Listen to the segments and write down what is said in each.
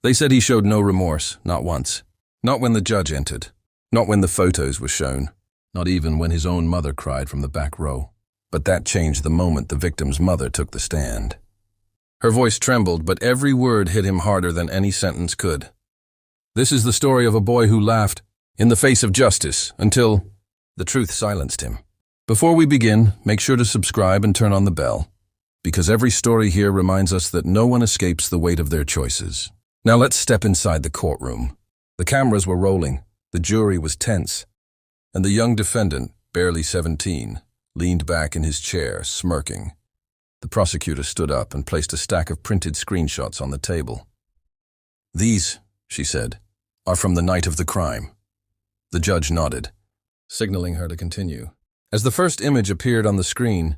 They said he showed no remorse, not once. Not when the judge entered. Not when the photos were shown. Not even when his own mother cried from the back row. But that changed the moment the victim's mother took the stand. Her voice trembled, but every word hit him harder than any sentence could. This is the story of a boy who laughed in the face of justice until the truth silenced him. Before we begin, make sure to subscribe and turn on the bell, because every story here reminds us that no one escapes the weight of their choices. Now let's step inside the courtroom. The cameras were rolling, the jury was tense, and the young defendant, barely 17, leaned back in his chair, smirking. The prosecutor stood up and placed a stack of printed screenshots on the table. "These," she said, "are from the night of the crime." The judge nodded, signaling her to continue. As the first image appeared on the screen,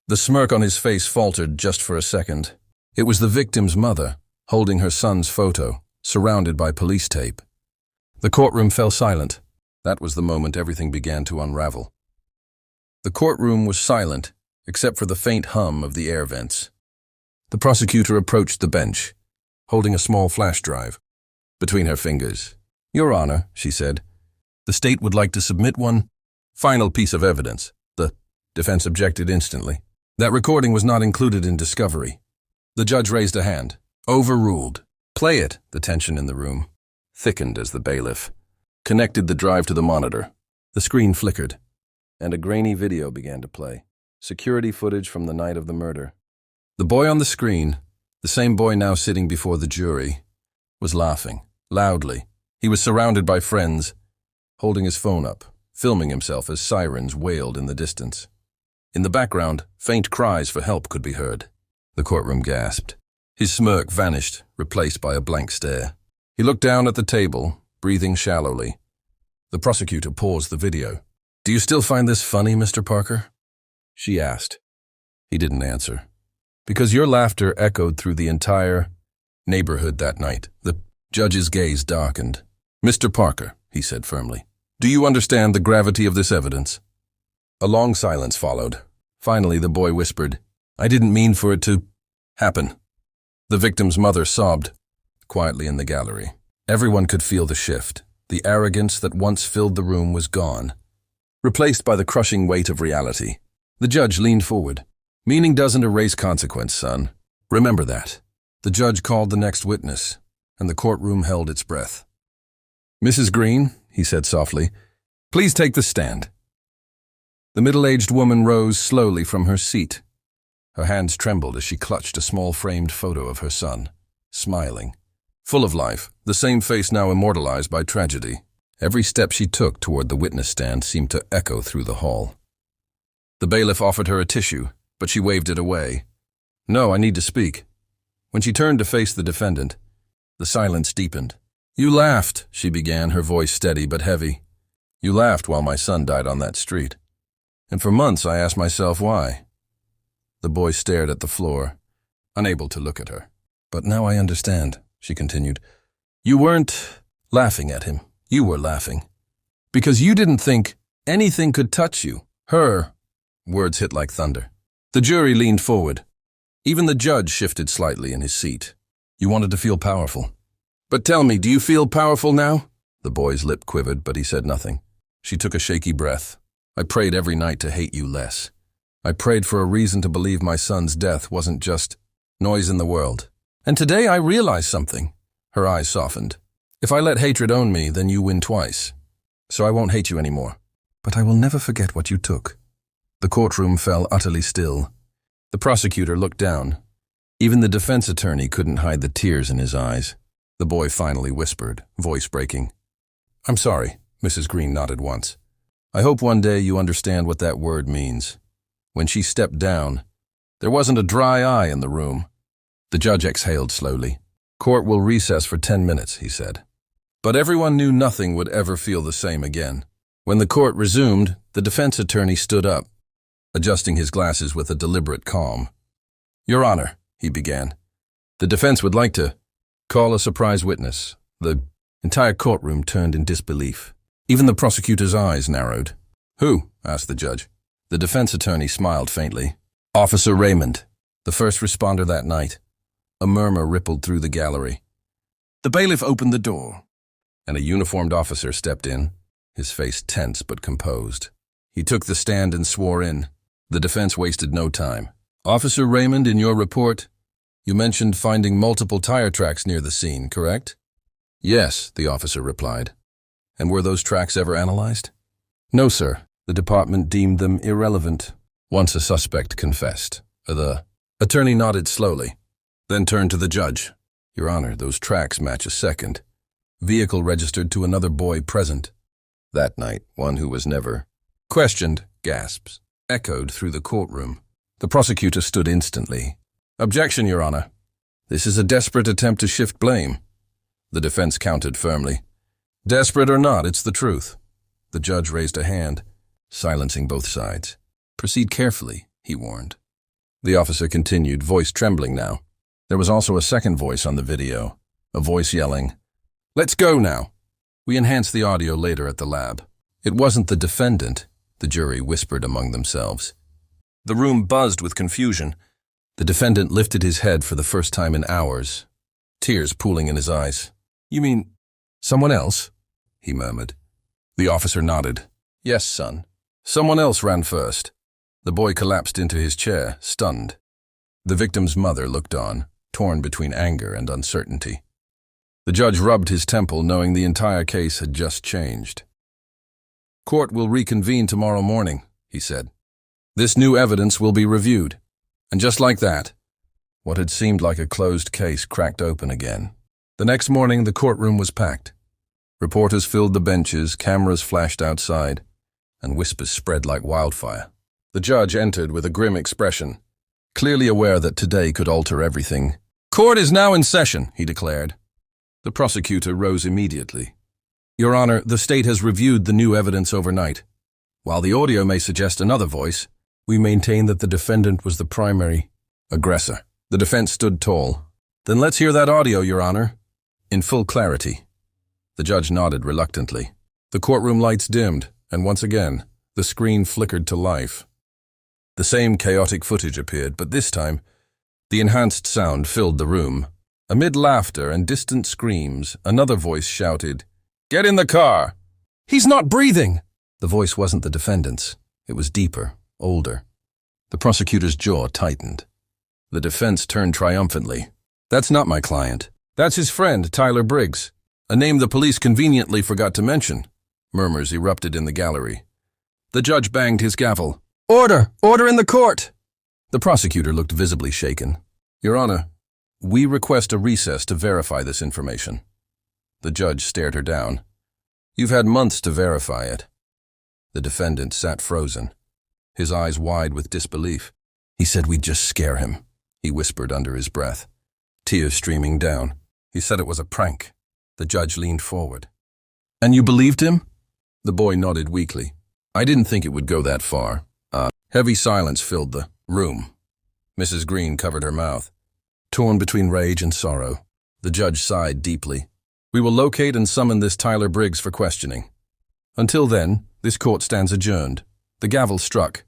the smirk on his face faltered just for a second. It was the victim's mother, holding her son's photo, surrounded by police tape. The courtroom fell silent. That was the moment everything began to unravel. The courtroom was silent, except for the faint hum of the air vents. The prosecutor approached the bench, holding a small flash drive between her fingers. "Your Honor," she said, "the state would like to submit one final piece of evidence." The defense objected instantly. That recording was not included in discovery. The judge raised a hand. "Overruled." "Play it." The tension in the room thickened as the bailiff connected the drive to the monitor. The screen flickered, and a grainy video began to play. Security footage from the night of the murder. The boy on the screen, the same boy now sitting before the jury, was laughing, loudly. He was surrounded by friends, holding his phone up, filming himself as sirens wailed in the distance. In the background, faint cries for help could be heard. The courtroom gasped. His smirk vanished, replaced by a blank stare. He looked down at the table, breathing shallowly. The prosecutor paused the video. "Do you still find this funny, Mr. Parker?" she asked. He didn't answer. "Because your laughter echoed through the entire neighborhood that night." The judge's gaze darkened. "Mr. Parker," he said firmly, "do you understand the gravity of this evidence?" A long silence followed. Finally, the boy whispered, "I didn't mean for it to happen." The victim's mother sobbed quietly in the gallery. Everyone could feel the shift. The arrogance that once filled the room was gone, replaced by the crushing weight of reality. The judge leaned forward. "Meaning doesn't erase consequence, son. Remember that." The judge called the next witness, and the courtroom held its breath. "Mrs. Green," he said softly, "please take the stand." The middle-aged woman rose slowly from her seat. Her hands trembled as she clutched a small framed photo of her son, smiling. Full of life, the same face now immortalized by tragedy. Every step she took toward the witness stand seemed to echo through the hall. The bailiff offered her a tissue, but she waved it away. "No, I need to speak." When she turned to face the defendant, the silence deepened. "You laughed," she began, her voice steady but heavy. "You laughed while my son died on that street. And for months I asked myself why." The boy stared at the floor, unable to look at her. "But now I understand," she continued. "You weren't laughing at him. You were laughing. Because you didn't think anything could touch you. Her." Words hit like thunder. The jury leaned forward. Even the judge shifted slightly in his seat. "You wanted to feel powerful. But tell me, do you feel powerful now?" The boy's lip quivered, but he said nothing. She took a shaky breath. "I prayed every night to hate you less. I prayed for a reason to believe my son's death wasn't just noise in the world. And today I realized something." Her eyes softened. "If I let hatred own me, then you win twice. So I won't hate you anymore. But I will never forget what you took." The courtroom fell utterly still. The prosecutor looked down. Even the defense attorney couldn't hide the tears in his eyes. The boy finally whispered, voice breaking. "I'm sorry." Mrs. Green nodded once. "I hope one day you understand what that word means." When she stepped down, there wasn't a dry eye in the room. The judge exhaled slowly. "Court will recess for 10 minutes, he said. But everyone knew nothing would ever feel the same again. When the court resumed, the defense attorney stood up, adjusting his glasses with a deliberate calm. "Your Honor," he began, "the defense would like to call a surprise witness." The entire courtroom turned in disbelief. Even the prosecutor's eyes narrowed. "Who?" asked the judge. The defense attorney smiled faintly. "Officer Raymond, the first responder that night." A murmur rippled through the gallery. The bailiff opened the door, and a uniformed officer stepped in, his face tense but composed. He took the stand and swore in. The defense wasted no time. Officer Raymond, in your report, you mentioned finding multiple tire tracks near the scene, correct? Yes, the officer replied. And were those tracks ever analyzed? No, sir. The department deemed them irrelevant. Once a suspect confessed. The attorney nodded slowly, then turned to the judge. Your Honor, those tracks match a second. Vehicle registered to another boy present. That night, one who was never questioned, gasps, echoed through the courtroom. The prosecutor stood instantly. Objection, Your Honor. This is a desperate attempt to shift blame. The defense countered firmly. Desperate or not, it's the truth. The judge raised a hand, silencing both sides. Proceed carefully, he warned. The officer continued, voice trembling now. There was also a second voice on the video, a voice yelling, "Let's go now." We enhanced the audio later at the lab. It wasn't the defendant, the jury whispered among themselves. The room buzzed with confusion. The defendant lifted his head for the first time in hours, tears pooling in his eyes. You mean someone else? He murmured. The officer nodded. Yes, son. Someone else ran first. The boy collapsed into his chair, stunned. The victim's mother looked on, torn between anger and uncertainty. The judge rubbed his temple, knowing the entire case had just changed. Court will reconvene tomorrow morning, he said. This new evidence will be reviewed. And just like that, what had seemed like a closed case cracked open again. The next morning, the courtroom was packed. Reporters filled the benches, cameras flashed outside, and whispers spread like wildfire. The judge entered with a grim expression, clearly aware that today could alter everything. Court is now in session, he declared. The prosecutor rose immediately. Your Honor, the state has reviewed the new evidence overnight. While the audio may suggest another voice, we maintain that the defendant was the primary aggressor. The defense stood tall. Then let's hear that audio, Your Honor, in full clarity. The judge nodded reluctantly. The courtroom lights dimmed, and once again, the screen flickered to life. The same chaotic footage appeared, but this time, the enhanced sound filled the room. Amid laughter and distant screams, another voice shouted, "Get in the car!" "He's not breathing!" The voice wasn't the defendant's. It was deeper, older. The prosecutor's jaw tightened. The defense turned triumphantly. That's not my client. That's his friend, Tyler Briggs, a name the police conveniently forgot to mention. Murmurs erupted in the gallery. The judge banged his gavel. Order! Order in the court! The prosecutor looked visibly shaken. Your Honor, we request a recess to verify this information. The judge stared her down. You've had months to verify it. The defendant sat frozen, his eyes wide with disbelief. He said we'd just scare him, he whispered under his breath, tears streaming down. He said it was a prank. The judge leaned forward. And you believed him? The boy nodded weakly. I didn't think it would go that far. Heavy silence filled the room. Mrs. Green covered her mouth, torn between rage and sorrow. The judge sighed deeply. We will locate and summon this Tyler Briggs for questioning. Until then, this court stands adjourned. The gavel struck,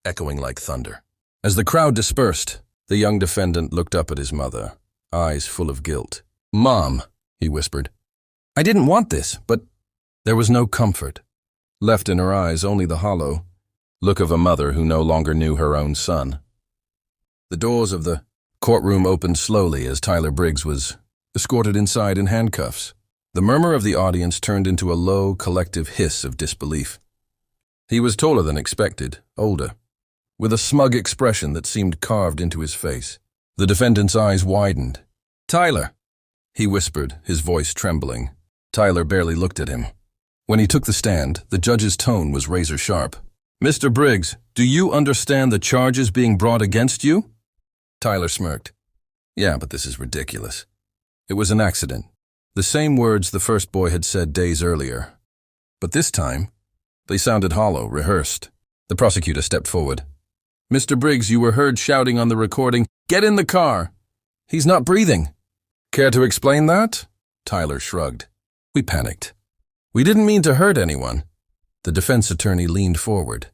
echoing like thunder. As the crowd dispersed, the young defendant looked up at his mother, eyes full of guilt. Mom, he whispered. I didn't want this, but there was no comfort. Left in her eyes only the hollow look of a mother who no longer knew her own son. The doors of the courtroom opened slowly as Tyler Briggs was escorted inside in handcuffs. The murmur of the audience turned into a low, collective hiss of disbelief. He was taller than expected, older, with a smug expression that seemed carved into his face. The defendant's eyes widened. Tyler, he whispered, his voice trembling. Tyler barely looked at him. When he took the stand, the judge's tone was razor sharp. Mr. Briggs, do you understand the charges being brought against you? Tyler smirked. Yeah, but this is ridiculous. It was an accident. The same words the first boy had said days earlier. But this time, they sounded hollow, rehearsed. The prosecutor stepped forward. Mr. Briggs, you were heard shouting on the recording, "Get in the car!" He's not breathing. Care to explain that? Tyler shrugged. We panicked. We didn't mean to hurt anyone. The defense attorney leaned forward.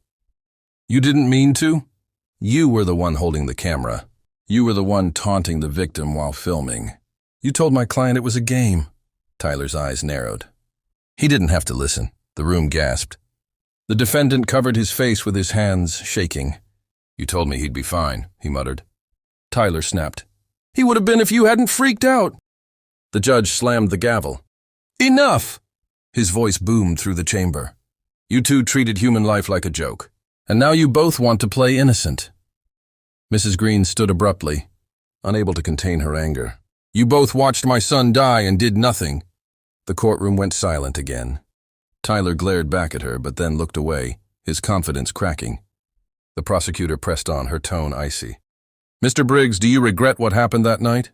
You didn't mean to? You were the one holding the camera. You were the one taunting the victim while filming. You told my client it was a game. Tyler's eyes narrowed. He didn't have to listen. The room gasped. The defendant covered his face with his hands, shaking. You told me he'd be fine, he muttered. Tyler snapped. He would have been if you hadn't freaked out. The judge slammed the gavel. Enough! His voice boomed through the chamber. You two treated human life like a joke, and now you both want to play innocent. Mrs. Green stood abruptly, unable to contain her anger. You both watched my son die and did nothing. The courtroom went silent again. Tyler glared back at her, but then looked away, his confidence cracking. The prosecutor pressed on, her tone icy. Mr. Briggs, do you regret what happened that night?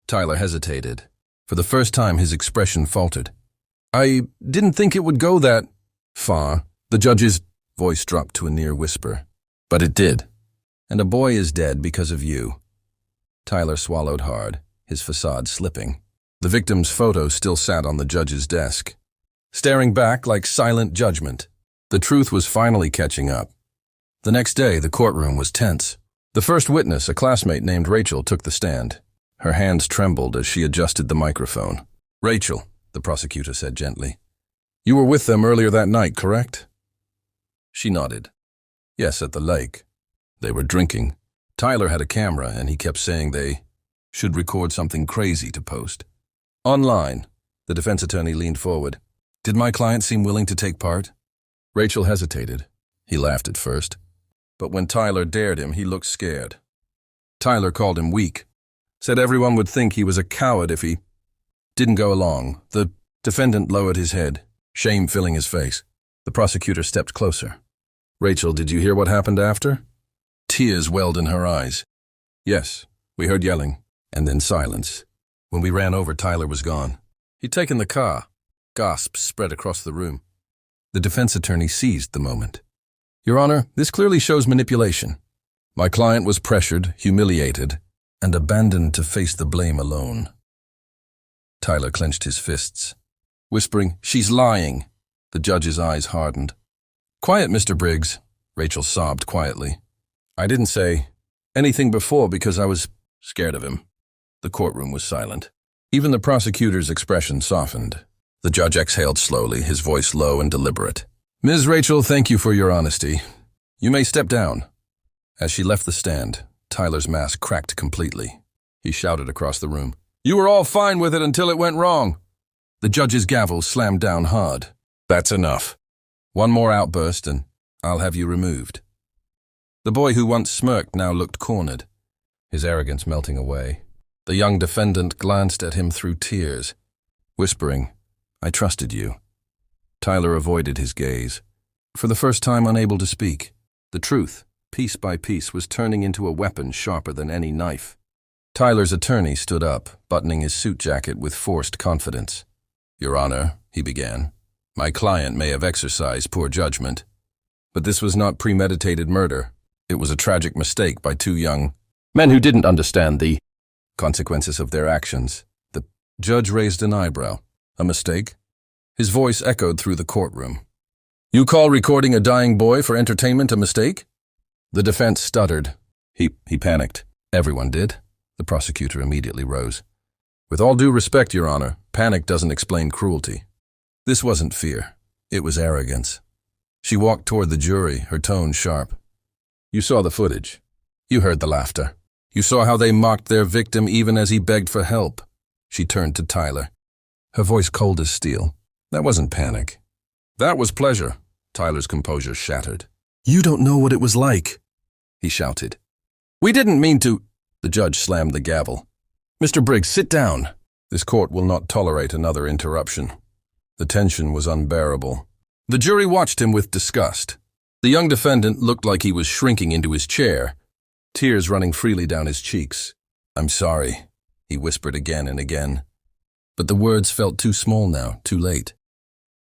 Tyler hesitated. For the first time, his expression faltered. I didn't think it would go that far. The judge's voice dropped to a near whisper. But it did. And a boy is dead because of you. Tyler swallowed hard, his facade slipping. The victim's photo still sat on the judge's desk, staring back like silent judgment. The truth was finally catching up. The next day, the courtroom was tense. The first witness, a classmate named Rachel, took the stand. Her hands trembled as she adjusted the microphone. Rachel, the prosecutor said gently, you were with them earlier that night, correct? She nodded. Yes, at the lake. They were drinking. Tyler had a camera, and he kept saying they should record something crazy to post. Online, the defense attorney leaned forward. Did my client seem willing to take part? Rachel hesitated. He laughed at first. But when Tyler dared him, he looked scared. Tyler called him weak, said everyone would think he was a coward if he didn't go along. The defendant lowered his head, shame filling his face. The prosecutor stepped closer. Rachel, did you hear what happened after? Tears welled in her eyes. Yes, we heard yelling, and then silence. When we ran over, Tyler was gone. He'd taken the car. Gasps spread across the room. The defense attorney seized the moment. Your Honor, this clearly shows manipulation. My client was pressured, humiliated, and abandoned to face the blame alone. Tyler clenched his fists, whispering, she's lying. The judge's eyes hardened. Quiet, Mr. Briggs, Rachel sobbed quietly. I didn't say anything before because I was scared of him. The courtroom was silent. Even the prosecutor's expression softened. The judge exhaled slowly, his voice low and deliberate. Ms. Rachel, thank you for your honesty. You may step down. As she left the stand, Tyler's mask cracked completely. He shouted across the room. You were all fine with it until it went wrong. The judge's gavel slammed down hard. That's enough. One more outburst and I'll have you removed. The boy who once smirked now looked cornered, his arrogance melting away. The young defendant glanced at him through tears, whispering, I trusted you. Tyler avoided his gaze, for the first time unable to speak. The truth, piece by piece, was turning into a weapon sharper than any knife. Tyler's attorney stood up, buttoning his suit jacket with forced confidence. Your Honor, he began, my client may have exercised poor judgment, but this was not premeditated murder. It was a tragic mistake by two young men who didn't understand the consequences of their actions. The judge raised an eyebrow. A mistake? His voice echoed through the courtroom. You call recording a dying boy for entertainment a mistake? The defense stuttered. He panicked. Everyone did. The prosecutor immediately rose. With all due respect, Your Honor, panic doesn't explain cruelty. This wasn't fear. It was arrogance. She walked toward the jury, her tone sharp. You saw the footage. You heard the laughter. You saw how they mocked their victim even as he begged for help. She turned to Tyler, her voice cold as steel. That wasn't panic. That was pleasure. Tyler's composure shattered. You don't know what it was like, he shouted. We didn't mean to. The judge slammed the gavel. Mr. Briggs, sit down. This court will not tolerate another interruption. The tension was unbearable. The jury watched him with disgust. The young defendant looked like he was shrinking into his chair, tears running freely down his cheeks. I'm sorry, he whispered again and again. But the words felt too small now, too late.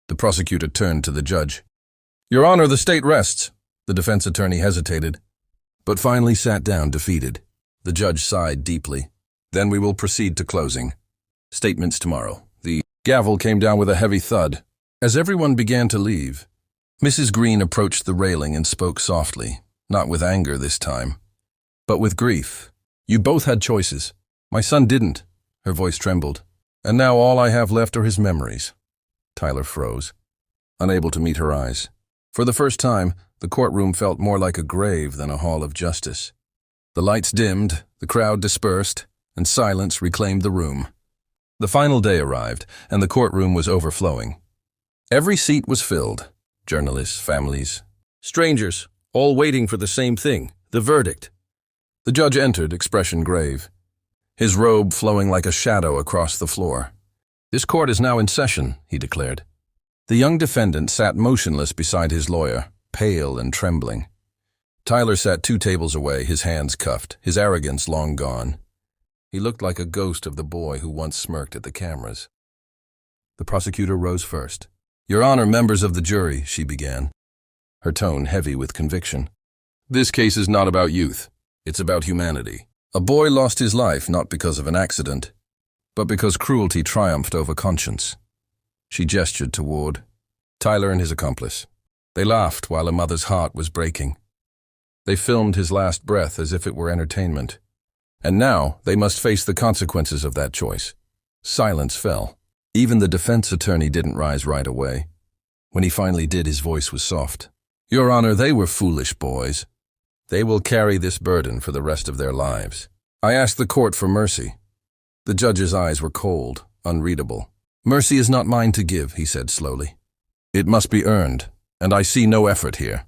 The prosecutor turned to the judge. Your Honor, the state rests. The defense attorney hesitated, but finally sat down defeated. The judge sighed deeply. Then we will proceed to closing. Statements tomorrow. The gavel came down with a heavy thud. As everyone began to leave, Mrs. Green approached the railing and spoke softly, not with anger this time, but with grief. You both had choices. My son didn't. Her voice trembled. And now all I have left are his memories. Tyler froze, unable to meet her eyes. For the first time, the courtroom felt more like a grave than a hall of justice. The lights dimmed, the crowd dispersed, and silence reclaimed the room. The final day arrived, and the courtroom was overflowing. Every seat was filled. Journalists, families, strangers, all waiting for the same thing, the verdict. The judge entered, expression grave, his robe flowing like a shadow across the floor. "This court is now in session," he declared. The young defendant sat motionless beside his lawyer, pale and trembling. Tyler sat 2 tables away, his hands cuffed, his arrogance long gone. He looked like a ghost of the boy who once smirked at the cameras. The prosecutor rose first. "Your Honor, members of the jury," she began, her tone heavy with conviction. "This case is not about youth. It's about humanity. A boy lost his life not because of an accident, but because cruelty triumphed over conscience." She gestured toward Tyler and his accomplice. They laughed while a mother's heart was breaking. They filmed his last breath as if it were entertainment. And now they must face the consequences of that choice. Silence fell. Even the defense attorney didn't rise right away. When he finally did, his voice was soft. "Your Honor, they were foolish boys. They will carry this burden for the rest of their lives. I asked the court for mercy." The judge's eyes were cold, unreadable. "Mercy is not mine to give," he said slowly. "It must be earned, and I see no effort here."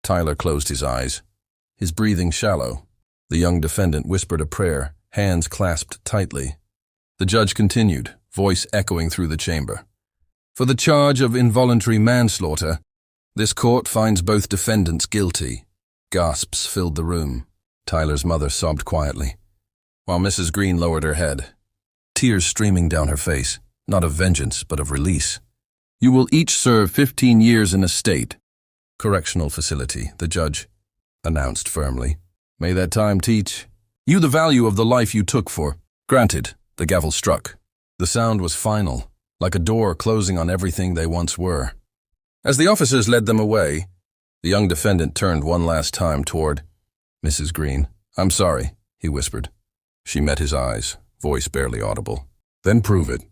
Tyler closed his eyes, his breathing shallow. The young defendant whispered a prayer, hands clasped tightly. The judge continued, voice echoing through the chamber. "For the charge of involuntary manslaughter, this court finds both defendants guilty." Gasps filled the room. Tyler's mother sobbed quietly, while Mrs. Green lowered her head, tears streaming down her face, not of vengeance but of release. "You will each serve 15 years in a state correctional facility," the judge announced firmly. "May that time teach you the value of the life you took for granted." The gavel struck. The sound was final, like a door closing on everything they once were. As the officers led them away, the young defendant turned one last time toward Mrs. Green. "I'm sorry," he whispered. She met his eyes, voice barely audible. "Then prove it.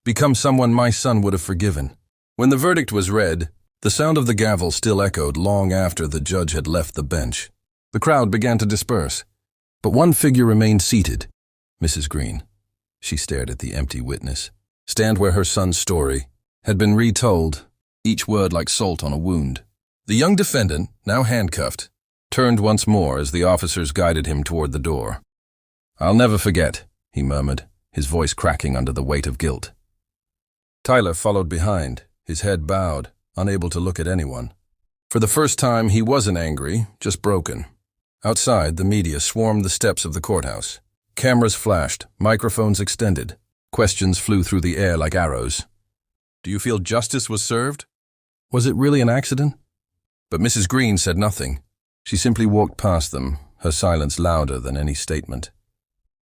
Become someone my son would have forgiven." When the verdict was read, the sound of the gavel still echoed long after the judge had left the bench. The crowd began to disperse, but one figure remained seated. Mrs. Green. She stared at the empty witness, stand where her son's story had been retold, each word like salt on a wound. The young defendant, now handcuffed, turned once more as the officers guided him toward the door. "I'll never forget," he murmured, his voice cracking under the weight of guilt. Tyler followed behind, his head bowed, unable to look at anyone. For the first time, he wasn't angry, just broken. Outside, the media swarmed the steps of the courthouse. Cameras flashed, microphones extended. Questions flew through the air like arrows. "Do you feel justice was served? Was it really an accident?" But Mrs. Green said nothing. She simply walked past them, her silence louder than any statement.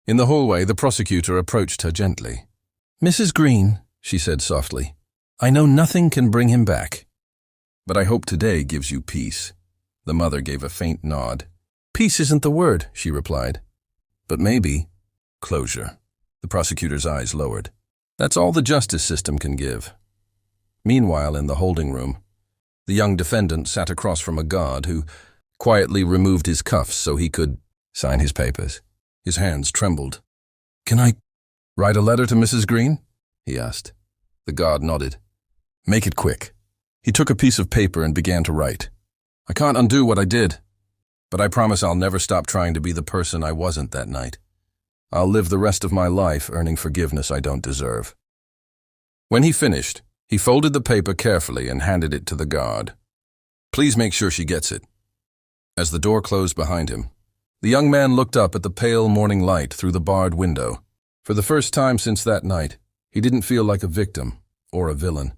In the hallway, the prosecutor approached her gently. "Mrs. Green," she said softly, "I know nothing can bring him back. But I hope today gives you peace." The mother gave a faint nod. "Peace isn't the word," she replied. "But maybe closure." The prosecutor's eyes lowered. "That's all the justice system can give." Meanwhile, in the holding room, the young defendant sat across from a guard who quietly removed his cuffs so he could sign his papers. His hands trembled. "Can I write a letter to Mrs. Green?" he asked. The guard nodded. "Make it quick." He took a piece of paper and began to write. "I can't undo what I did, but I promise I'll never stop trying to be the person I wasn't that night. I'll live the rest of my life earning forgiveness I don't deserve." When he finished, he folded the paper carefully and handed it to the guard. "Please make sure she gets it." As the door closed behind him, the young man looked up at the pale morning light through the barred window. For the first time since that night, he didn't feel like a victim or a villain.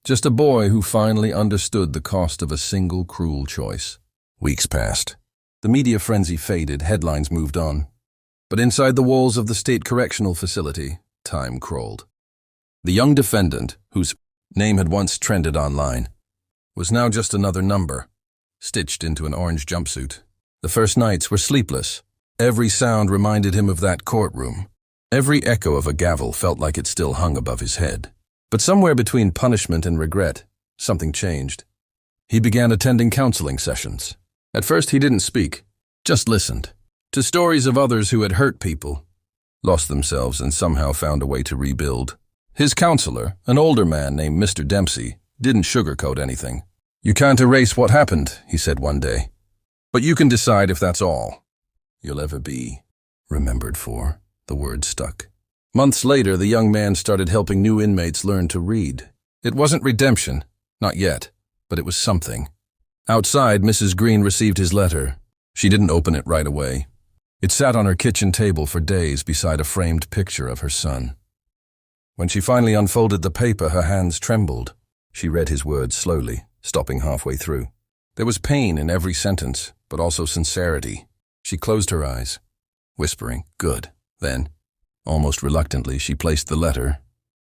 Just a boy who finally understood the cost of a single cruel choice. Weeks passed. The media frenzy faded, headlines moved on. But inside the walls of the state correctional facility, time crawled. The young defendant, whose name had once trended online, was now just another number, stitched into an orange jumpsuit. The first nights were sleepless. Every sound reminded him of that courtroom. Every echo of a gavel felt like it still hung above his head. But somewhere between punishment and regret, something changed. He began attending counseling sessions. At first he didn't speak, just listened to stories of others who had hurt people, lost themselves, and somehow found a way to rebuild. His counselor, an older man named Mr. Dempsey, didn't sugarcoat anything. "You can't erase what happened," he said one day, "but you can decide if that's all you'll ever be remembered for." The word stuck. Months later, the young man started helping new inmates learn to read. It wasn't redemption, not yet, but it was something. Outside, Mrs. Green received his letter. She didn't open it right away. It sat on her kitchen table for days beside a framed picture of her son. When she finally unfolded the paper, her hands trembled. She read his words slowly, stopping halfway through. There was pain in every sentence, but also sincerity. She closed her eyes, whispering, "Good." Then, almost reluctantly, she placed the letter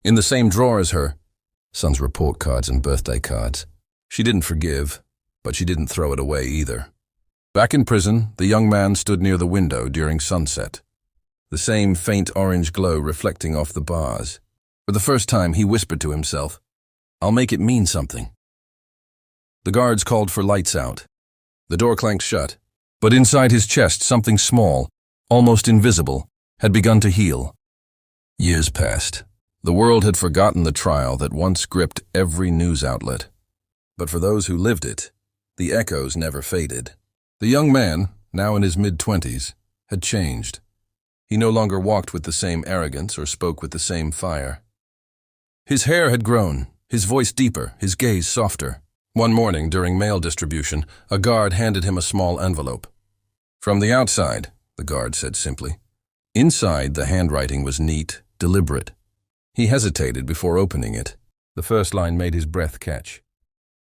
in the same drawer as her son's report cards and birthday cards. She didn't forgive, but she didn't throw it away either. Back in prison, the young man stood near the window during sunset, the same faint orange glow reflecting off the bars. For the first time, he whispered to himself, "I'll make it mean something." The guards called for lights out. The door clanked shut, but inside his chest, something small, almost invisible, had begun to heal. Years passed. The world had forgotten the trial that once gripped every news outlet. But for those who lived it, the echoes never faded. The young man, now in his mid-20s, had changed. He no longer walked with the same arrogance or spoke with the same fire. His hair had grown, his voice deeper, his gaze softer. One morning, during mail distribution, a guard handed him a small envelope. "From the outside," the guard said simply. Inside, the handwriting was neat, deliberate. He hesitated before opening it. The first line made his breath catch.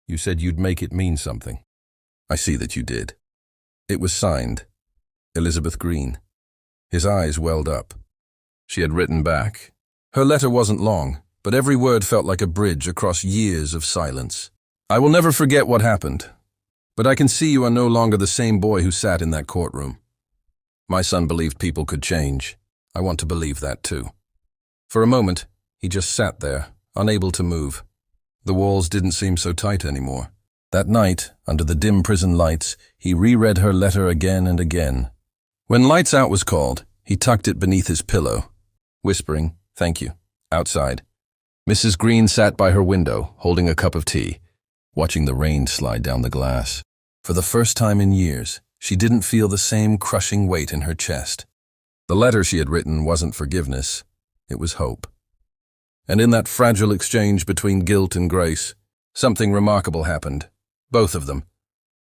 "You said you'd make it mean something. I see that you did." It was signed, Elizabeth Green. His eyes welled up. She had written back. Her letter wasn't long, but every word felt like a bridge across years of silence. "I will never forget what happened, but I can see you are no longer the same boy who sat in that courtroom. My son believed people could change. I want to believe that too." For a moment, he just sat there, unable to move. The walls didn't seem so tight anymore. That night, under the dim prison lights, he reread her letter again and again. When lights out was called, he tucked it beneath his pillow, whispering, "Thank you." Outside, Mrs. Green sat by her window, holding a cup of tea, watching the rain slide down the glass. For the first time in years, she didn't feel the same crushing weight in her chest. The letter she had written wasn't forgiveness, it was hope. And in that fragile exchange between guilt and grace, something remarkable happened. Both of them,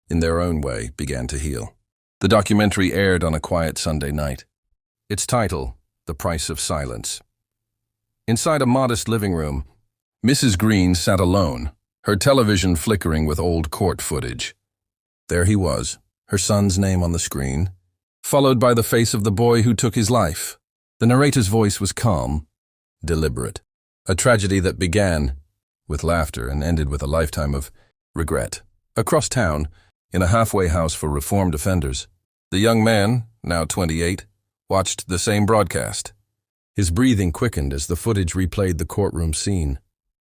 in their own way, began to heal. The documentary aired on a quiet Sunday night. Its title, The Price of Silence. Inside a modest living room, Mrs. Green sat alone, her television flickering with old court footage. There he was, her son's name on the screen, followed by the face of the boy who took his life. The narrator's voice was calm, deliberate. A tragedy that began with laughter and ended with a lifetime of regret. Across town, in a halfway house for reformed offenders, the young man, now 28, watched the same broadcast. His breathing quickened as the footage replayed the courtroom scene.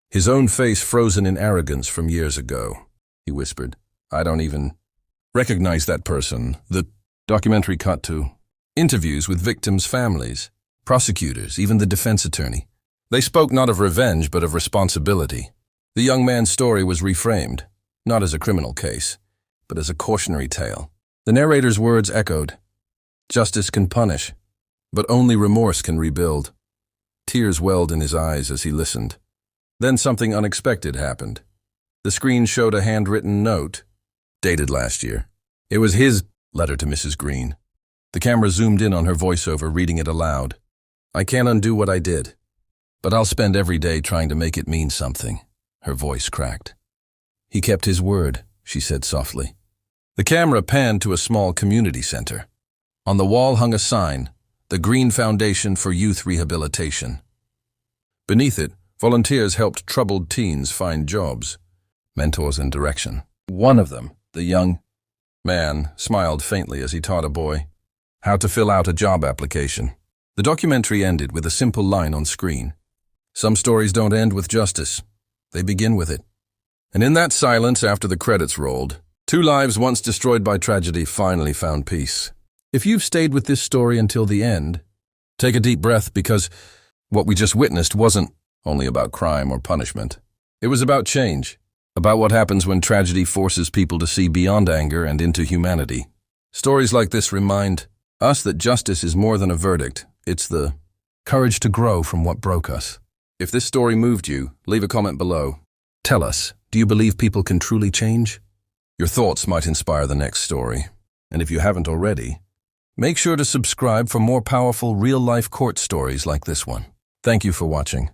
His own face frozen in arrogance from years ago. He whispered, "I don't even recognize that person." The documentary cut to interviews with victims' families, prosecutors, even the defense attorney. They spoke not of revenge, but of responsibility. The young man's story was reframed, not as a criminal case, but as a cautionary tale. The narrator's words echoed, "Justice can punish, but only remorse can rebuild." Tears welled in his eyes as he listened. Then something unexpected happened. The screen showed a handwritten note, dated last year. It was his letter to Mrs. Green. The camera zoomed in on her voiceover, reading it aloud. "I can't undo what I did, but I'll spend every day trying to make it mean something." Her voice cracked. "He kept his word," she said softly. The camera panned to a small community center. On the wall hung a sign, "The Green Foundation for Youth Rehabilitation." Beneath it, volunteers helped troubled teens find jobs, mentors, and direction. One of them, the young man, smiled faintly as he taught a boy how to fill out a job application. The documentary ended with a simple line on screen. Some stories don't end with justice. They begin with it. And in that silence after the credits rolled, 2 lives once destroyed by tragedy finally found peace. If you've stayed with this story until the end, take a deep breath, because what we just witnessed wasn't only about crime or punishment. It was about change, about what happens when tragedy forces people to see beyond anger and into humanity. Stories like this remind us that justice is more than a verdict. It's the courage to grow from what broke us. If this story moved you, leave a comment below. Tell us, do you believe people can truly change? Your thoughts might inspire the next story. And if you haven't already, make sure to subscribe for more powerful real-life court stories like this one. Thank you for watching.